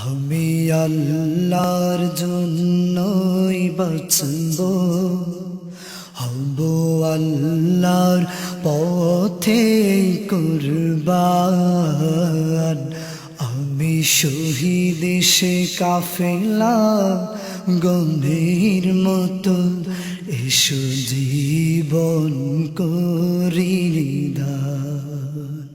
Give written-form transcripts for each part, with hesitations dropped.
আমি আল্লাহর জন্যই বাঁচব, হব আল্লাহর পথে কুরবান। আমি শহীদ সে কাফেলা গম্ভীর মতো, এসো জীবন করি দান।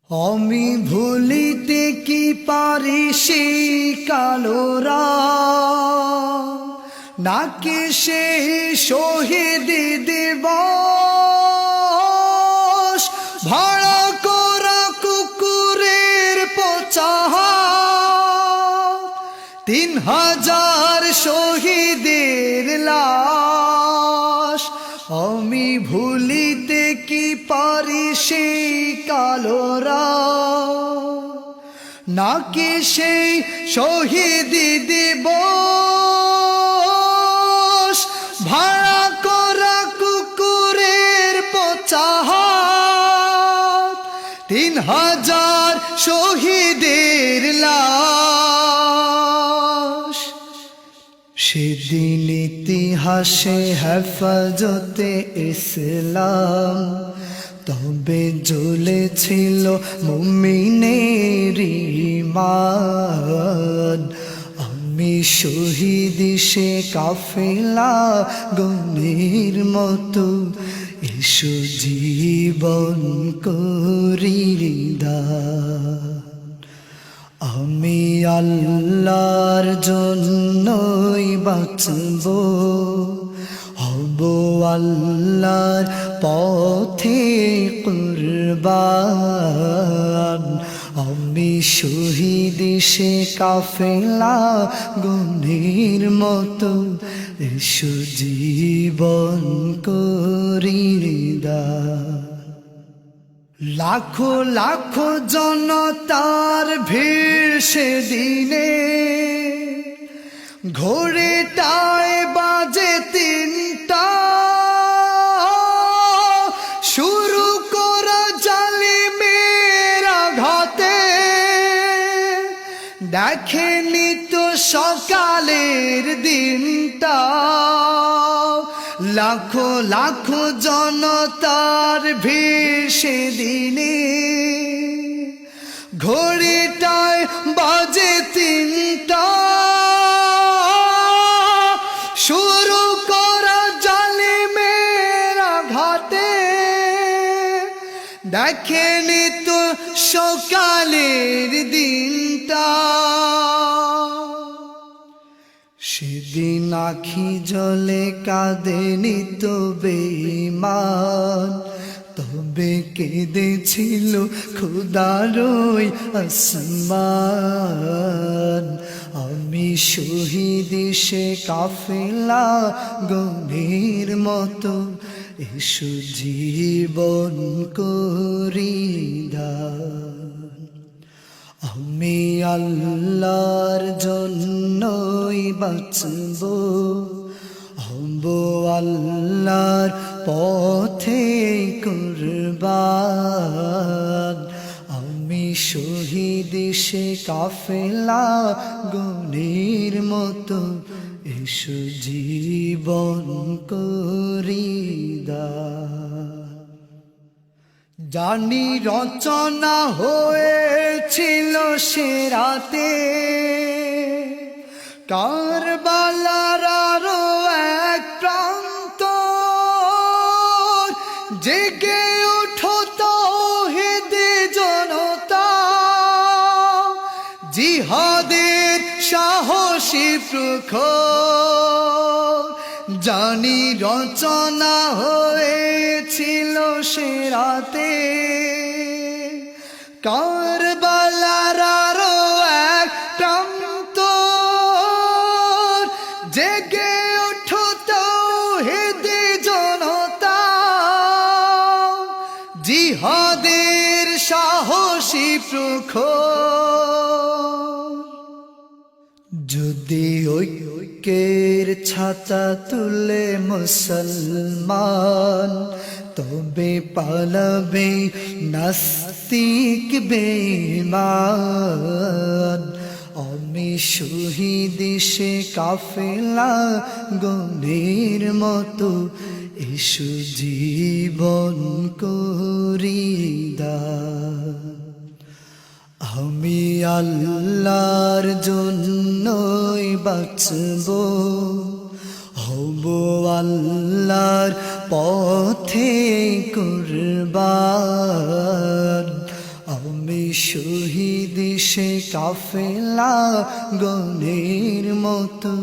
আমি ভুলিতে কি পারি সেই কালোরা, নাকি সে শহীদ দিবস ভাড়া করা কুকুরের পচা 3000 শহীদের লাশ। আমি ভুলিতে কি পারি সেই কালোরা, নাকি সেই শহীদ দিবস ভাড়া করা কুকুরের পচা 3000 শহীদের লাশ। সেদিন ইতিহাসে হেফাজতে ইসলাম তবে জ্বলেছিল মুমিনের ঈমান। আমি শহীদ সে কাফেলা গণের মতো, এসো জীবন করি দান। আমি আল্লাহর জন্যই বাঁচব, হব আল্লাহর পথে কুরবান। আমি শহীদ সে কাফেলা গণের মতো, এসো জীবন করি দান। লাখো লাখো জনতার ভিড় সেদিনে, ঘড়িটায় বাজে 3টা। শুরু করা জালিমের আঘাতে, দেখেনি তো সকালের দিনটা। লাখো লাখো জনতার ভিড় সেদিনে, ঘড়িটায় বাজে 3টা। শুরু করা জালিমের আঘাতে, দেখেনি তো সকালের দিনটা। সেদিন আখি জলে কাঁদেনি তো বেঈমান, তবে কেঁদেছিল খোদারই আসমান। আমি শহীদ সে কাফেলা গণের মতো, এসো জীবন করি দান। আমি আল্লাহর জন্যই বাঁচব, হব আল্লাহর পথে কুরবান। আমি শহীদ সে কাফেলা গণের মতো, এসো জীবন করি দান। জানি রচনা হয়েছিল সে রাতে, কারবালার আরো এক প্রান্ত। জেগে ওঠো তাওহীদে জনতা, জিহাদের সাহসী প্রখর। জানি রচনা হয়েছিল সে রাতে, কারবালার আরো এক প্রান্ত। জেগে ওঠো তাওহীদে জনতা, জিহাদের সাহসী প্রখর। যদি ঐক্যের ছাতা তুলে মুসলমান, তবে পালাবে নাস্তিক বেঈমান। শহীদ সে কাফেলা গণের মতো এসো জীবন করিদা আমি আল্লাহর জন্যই বাঁচব হব আল্লাহর পথে কুরবান আমি শহীদ সে কাফেলা গণের মতো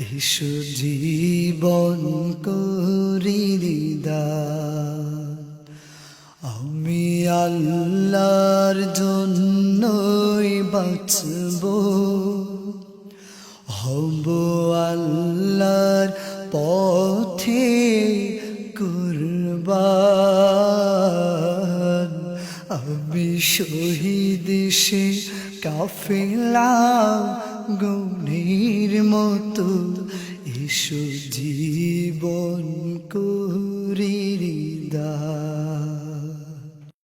এসো জীবন করিদান আমি আল্লাহর জন্যই বাঁচব হব আল্লাহর পথে কুরবান আমি শহীদ সে কাফেলা গণের মতো এসো জীবন করিদা